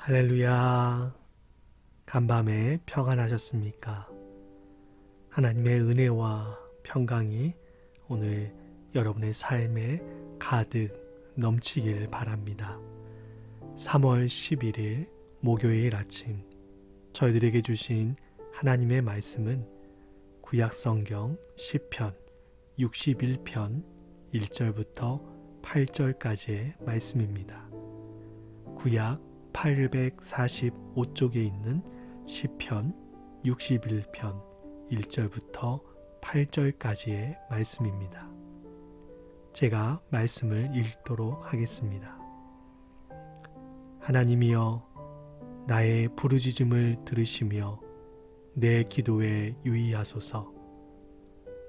할렐루야. 간밤에 평안하셨습니까? 하나님의 은혜와 평강이 오늘 여러분의 삶에 가득 넘치길 바랍니다. 3월 11일 목요일 아침 저희들에게 주신 하나님의 말씀은 구약성경 시편 61편 1절부터 8절까지의 말씀입니다. 구약 845쪽에 있는 시편 61편 1절부터 8절까지의 말씀입니다. 제가 말씀을 읽도록 하겠습니다. 하나님이여, 나의 부르짖음을 들으시며 내 기도에 유의하소서.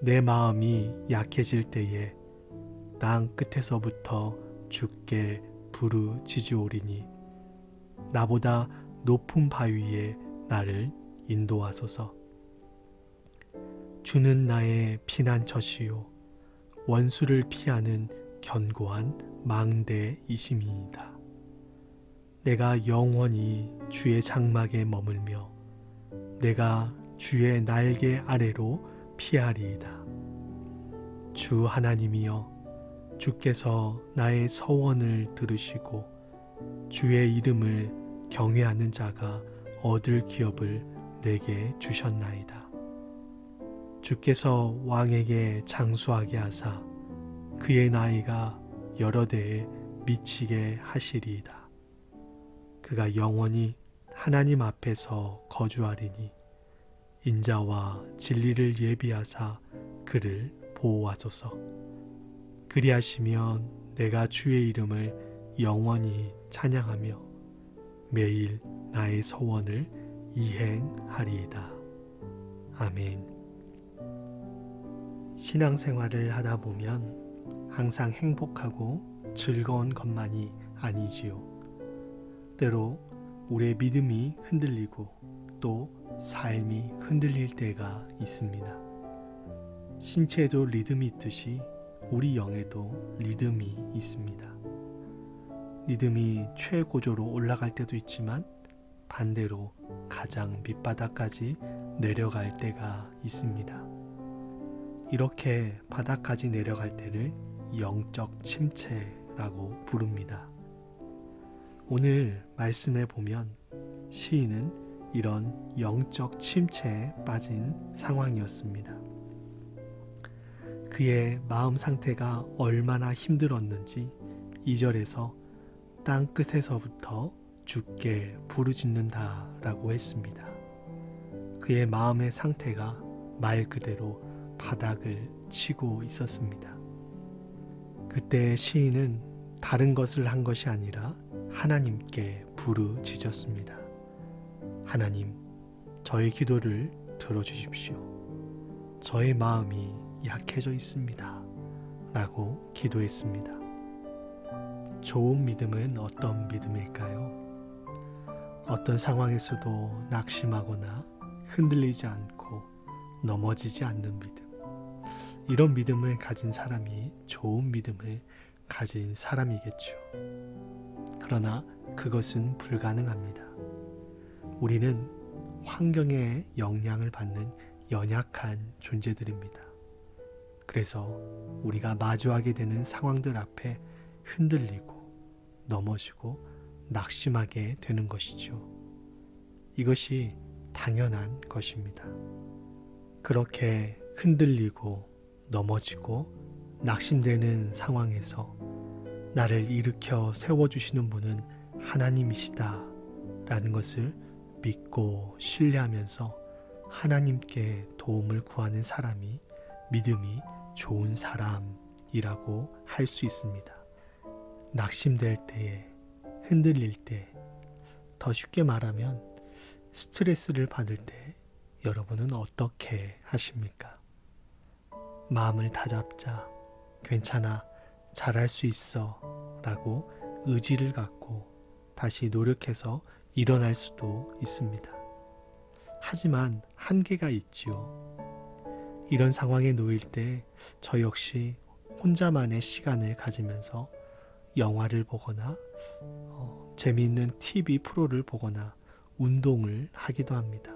내 마음이 약해질 때에 땅 끝에서부터 주께 부르짖으오리니 나보다 높은 바위에 나를 인도하소서. 주는 나의 피난처시요 원수를 피하는 견고한 망대이심이니이다. 내가 영원히 주의 장막에 머물며 내가 주의 날개 아래로 피하리이다. 주 하나님이여, 주께서 나의 서원을 들으시고 주의 이름을 경외하는 자가 얻을 기업을 내게 주셨나이다. 주께서 왕에게 장수하게 하사 그의 나이가 여러 대에 미치게 하시리이다. 그가 영원히 하나님 앞에서 거주하리니 인자와 진리를 예비하사 그를 보호하소서. 그리하시면 내가 주의 이름을 영원히 찬양하며 매일 나의 소원을 이행하리이다. 아멘. 신앙생활을 하다 보면 항상 행복하고 즐거운 것만이 아니지요. 때로 우리의 믿음이 흔들리고 또 삶이 흔들릴 때가 있습니다. 신체에도 리듬이 있듯이 우리 영에도 리듬이 있습니다. 리듬이 최고조로 올라갈 때도 있지만 반대로 가장 밑바닥까지 내려갈 때가 있습니다. 이렇게 바닥까지 내려갈 때를 영적 침체라고 부릅니다. 오늘 말씀에 보면 시인은 이런 영적 침체에 빠진 상황이었습니다. 그의 마음 상태가 얼마나 힘들었는지 2절에서 땅 끝에서부터 주께 부르짖는다 라고 했습니다. 그의 마음의 상태가 말 그대로 바닥을 치고 있었습니다. 그때 시인은 다른 것을 한 것이 아니라 하나님께 부르짖었습니다. 하나님, 저의 기도를 들어주십시오. 저의 마음이 약해져 있습니다. 라고 기도했습니다. 좋은 믿음은 어떤 믿음일까요? 어떤 상황에서도 낙심하거나 흔들리지 않고 넘어지지 않는 믿음. 이런 믿음을 가진 사람이 좋은 믿음을 가진 사람이겠죠. 그러나 그것은 불가능합니다. 우리는 환경의 영향을 받는 연약한 존재들입니다. 그래서 우리가 마주하게 되는 상황들 앞에 흔들리고 넘어지고 낙심하게 되는 것이죠. 이것이 당연한 것입니다. 그렇게 흔들리고 넘어지고 낙심되는 상황에서 나를 일으켜 세워주시는 분은 하나님이시다 라는 것을 믿고 신뢰하면서 하나님께 도움을 구하는 사람이 믿음이 좋은 사람이라고 할 수 있습니다. 낙심될 때에, 흔들릴 때, 더 쉽게 말하면 스트레스를 받을 때 여러분은 어떻게 하십니까? 마음을 다잡자, 괜찮아, 잘할 수 있어 라고 의지를 갖고 다시 노력해서 일어날 수도 있습니다. 하지만 한계가 있지요. 이런 상황에 놓일 때 저 역시 혼자만의 시간을 가지면서 영화를 보거나 재미있는 TV 프로를 보거나 운동을 하기도 합니다.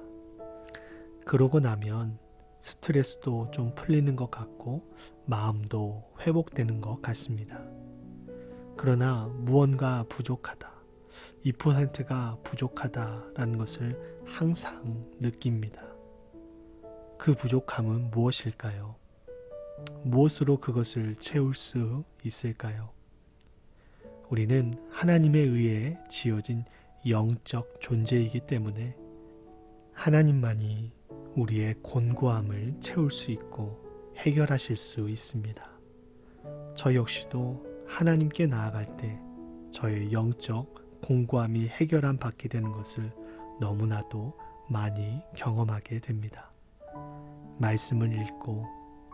그러고 나면 스트레스도 좀 풀리는 것 같고 마음도 회복되는 것 같습니다. 그러나 무언가 부족하다, 2%가 부족하다라는 것을 항상 느낍니다. 그 부족함은 무엇일까요? 무엇으로 그것을 채울 수 있을까요? 우리는 하나님에 의해 지어진 영적 존재이기 때문에 하나님만이 우리의 곤고함을 채울 수 있고 해결하실 수 있습니다. 저 역시도 하나님께 나아갈 때 저의 영적 공고함이 해결함 받게 되는 것을 너무나도 많이 경험하게 됩니다. 말씀을 읽고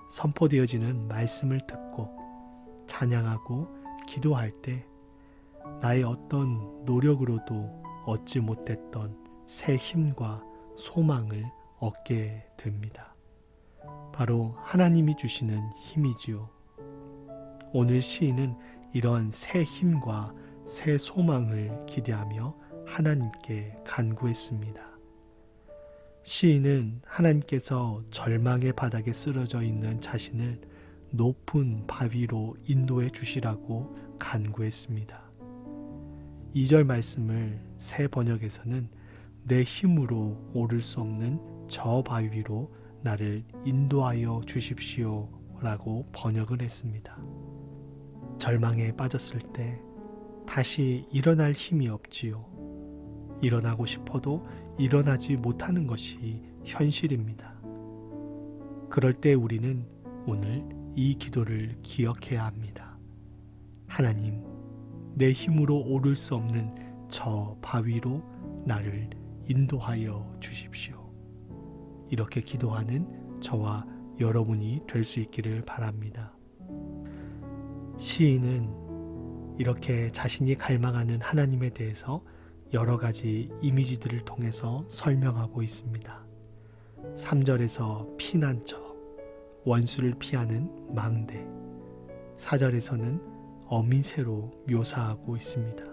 선포되어지는 말씀을 듣고 찬양하고 기도할 때 나의 어떤 노력으로도 얻지 못했던 새 힘과 소망을 얻게 됩니다. 바로 하나님이 주시는 힘이지요. 오늘 시인은 이런 새 힘과 새 소망을 기대하며 하나님께 간구했습니다. 시인은 하나님께서 절망의 바닥에 쓰러져 있는 자신을 높은 바위로 인도해 주시라고 간구했습니다. 2절 말씀을 새 번역에서는 내 힘으로 오를 수 없는 저 바위로 나를 인도하여 주십시오 라고 번역을 했습니다. 절망에 빠졌을 때 다시 일어날 힘이 없지요. 일어나고 싶어도 일어나지 못하는 것이 현실입니다. 그럴 때 우리는 오늘 이 기도를 기억해야 합니다. 하나님, 내 힘으로 오를 수 없는 저 바위로 나를 인도하여 주십시오. 이렇게 기도하는 저와 여러분이 될 수 있기를 바랍니다. 시인은 이렇게 자신이 갈망하는 하나님에 대해서 여러 가지 이미지들을 통해서 설명하고 있습니다. 3절에서 피난처, 원수를 피하는 망대, 4절에서는 어미새로 묘사하고 있습니다.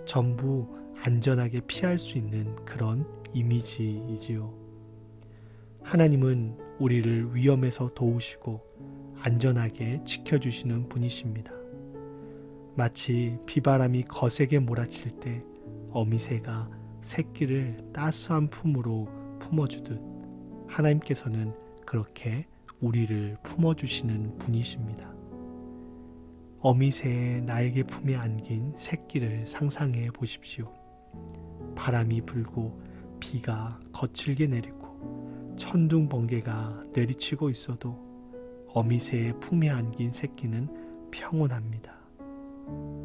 전부 안전하게 피할 수 있는 그런 이미지이지요. 하나님은 우리를 위험에서 도우시고 안전하게 지켜주시는 분이십니다. 마치 비바람이 거세게 몰아칠 때 어미새가 새끼를 따스한 품으로 품어주듯 하나님께서는 그렇게 우리를 품어주시는 분이십니다. 어미새의 날개 품에 안긴 새끼를 상상해 보십시오. 바람이 불고 비가 거칠게 내리고 천둥 번개가 내리치고 있어도 어미새의 품에 안긴 새끼는 평온합니다.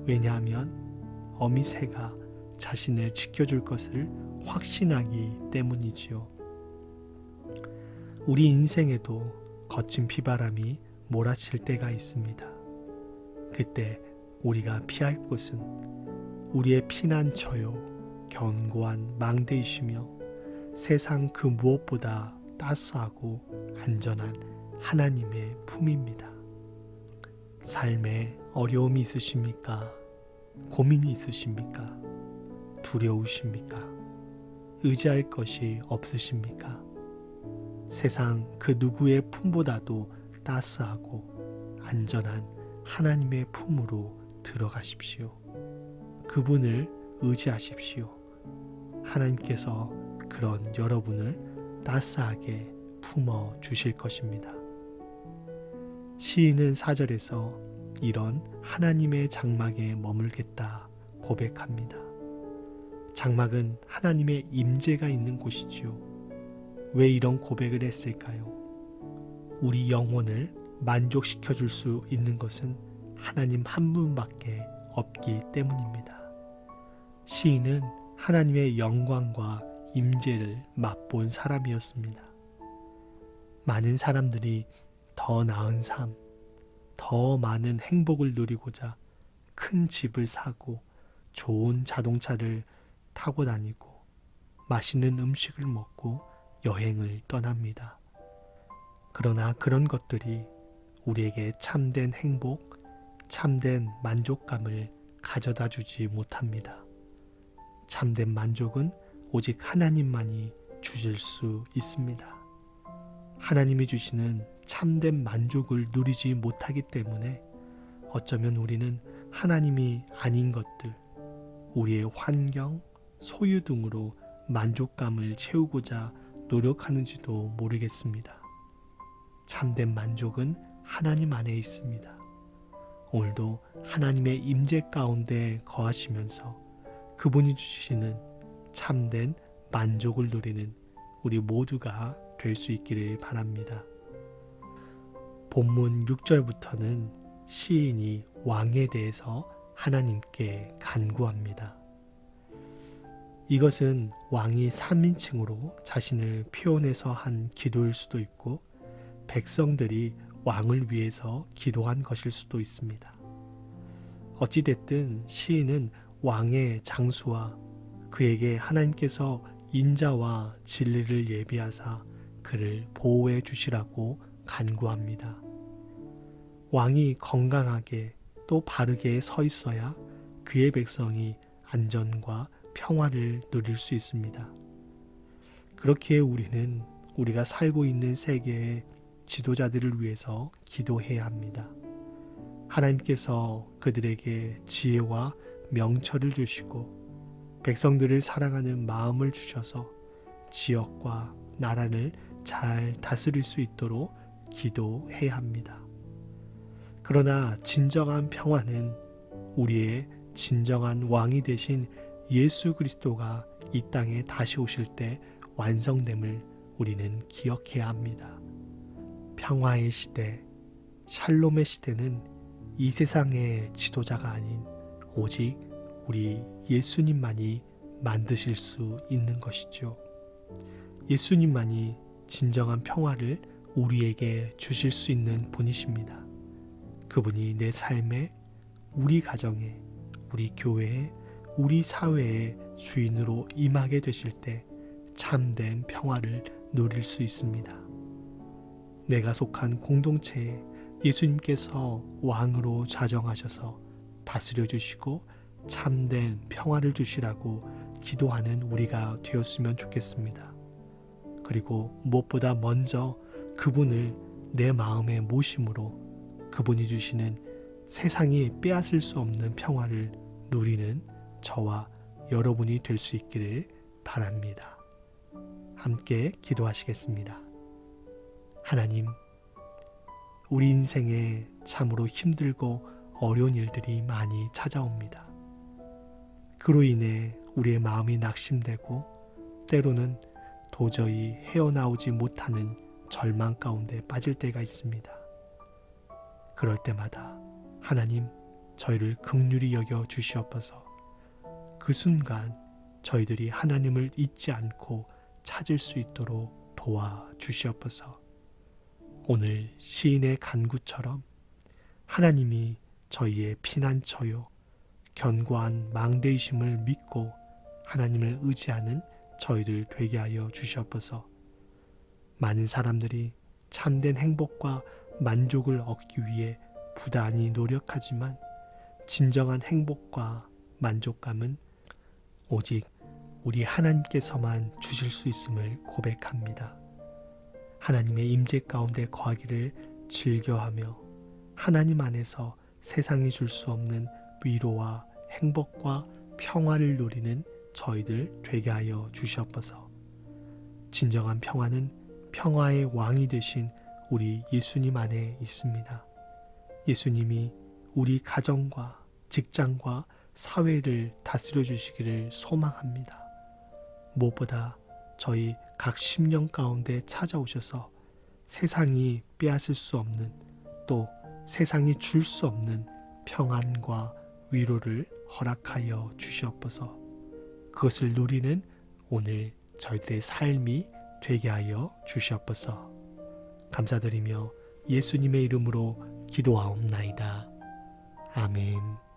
왜냐하면 어미새가 자신을 지켜줄 것을 확신하기 때문이지요. 우리 인생에도 거친 비바람이 몰아칠 때가 있습니다. 그때 우리가 피할 곳은 우리의 피난처요 견고한 망대이시며 세상 그 무엇보다 따스하고 안전한 하나님의 품입니다. 삶에 어려움이 있으십니까? 고민이 있으십니까? 두려우십니까? 의지할 것이 없으십니까? 세상 그 누구의 품보다도 따스하고 안전한 하나님의 품으로 들어가십시오. 그분을 의지하십시오. 하나님께서 그런 여러분을 따스하게 품어 주실 것입니다. 시인은 4절에서 이런 하나님의 장막에 머물겠다 고백합니다. 장막은 하나님의 임재가 있는 곳이지요. 왜 이런 고백을 했을까요? 우리 영혼을 만족시켜 줄 수 있는 것은 하나님 한 분밖에 없기 때문입니다. 시인은 하나님의 영광과 임재를 맛본 사람이었습니다. 많은 사람들이 더 나은 삶, 더 많은 행복을 누리고자 큰 집을 사고 좋은 자동차를 타고 다니고 맛있는 음식을 먹고 여행을 떠납니다. 그러나 그런 것들이 우리에게 참된 행복, 참된 만족감을 가져다 주지 못합니다. 참된 만족은 오직 하나님만이 주실 수 있습니다. 하나님이 주시는 참된 만족을 누리지 못하기 때문에 어쩌면 우리는 하나님이 아닌 것들, 우리의 환경, 소유 등으로 만족감을 채우고자 노력하는지도 모르겠습니다. 참된 만족은 하나님 안에 있습니다. 오늘도 하나님의 임재 가운데 거하시면서 그분이 주시는 참된 만족을 누리는 우리 모두가 될 수 있기를 바랍니다. 본문 6절부터는 시인이 왕에 대해서 하나님께 간구합니다. 이것은 왕이 3인칭으로 자신을 표현해서 한 기도일 수도 있고 백성들이 왕을 위해서 기도한 것일 수도 있습니다. 어찌됐든 시인은 왕의 장수와 그에게 하나님께서 인자와 진리를 예비하사 그를 보호해 주시라고 간구합니다. 왕이 건강하게 또 바르게 서 있어야 그의 백성이 안전과 평화를 누릴 수 있습니다. 그렇기에 우리는 우리가 살고 있는 세계의 지도자들을 위해서 기도해야 합니다. 하나님께서 그들에게 지혜와 명철을 주시고 백성들을 사랑하는 마음을 주셔서 지역과 나라를 잘 다스릴 수 있도록 기도해야 합니다. 그러나 진정한 평화는 우리의 진정한 왕이 되신 예수 그리스도가 이 땅에 다시 오실 때 완성됨을 우리는 기억해야 합니다. 평화의 시대, 샬롬의 시대는 이 세상의 지도자가 아닌 오직 우리 예수님만이 만드실 수 있는 것이죠. 예수님만이 진정한 평화를 우리에게 주실 수 있는 분이십니다. 그분이 내 삶에, 우리 가정에, 우리 교회에, 우리 사회의 주인으로 임하게 되실 때 참된 평화를 누릴 수 있습니다. 내가 속한 공동체에 예수님께서 왕으로 자정하셔서 다스려 주시고 참된 평화를 주시라고 기도하는 우리가 되었으면 좋겠습니다. 그리고 무엇보다 먼저 그분을 내 마음에 모심으로 그분이 주시는 세상이 빼앗을 수 없는 평화를 누리는 저와 여러분이 될 수 있기를 바랍니다. 함께 기도하시겠습니다. 하나님, 우리 인생에 참으로 힘들고 어려운 일들이 많이 찾아옵니다. 그로 인해 우리의 마음이 낙심되고 때로는 도저히 헤어나오지 못하는 절망 가운데 빠질 때가 있습니다. 그럴 때마다 하나님, 저희를 긍휼히 여겨 주시옵소서. 그 순간 저희들이 하나님을 잊지 않고 찾을 수 있도록 도와주시옵소서. 오늘 시인의 간구처럼 하나님이 저희의 피난처요 견고한 망대이심을 믿고 하나님을 의지하는 저희들 되게 하여 주시옵소서. 많은 사람들이 참된 행복과 만족을 얻기 위해 부단히 노력하지만 진정한 행복과 만족감은 오직 우리 하나님께서만 주실 수 있음을 고백합니다. 하나님의 임재 가운데 거하기를 즐겨하며 하나님 안에서 세상이 줄 수 없는 위로와 행복과 평화를 누리는 저희들 되게 하여 주시옵소서. 진정한 평화는 평화의 왕이 되신 우리 예수님 안에 있습니다. 예수님이 우리 가정과 직장과 사회를 다스려 주시기를 소망합니다. 무엇보다 저희 각 심령 가운데 찾아오셔서 세상이 빼앗을 수 없는 또 세상이 줄 수 없는 평안과 위로를 허락하여 주시옵소서. 그것을 누리는 오늘 저희들의 삶이 되게 하여 주시옵소서. 감사드리며 예수님의 이름으로 기도하옵나이다. 아멘.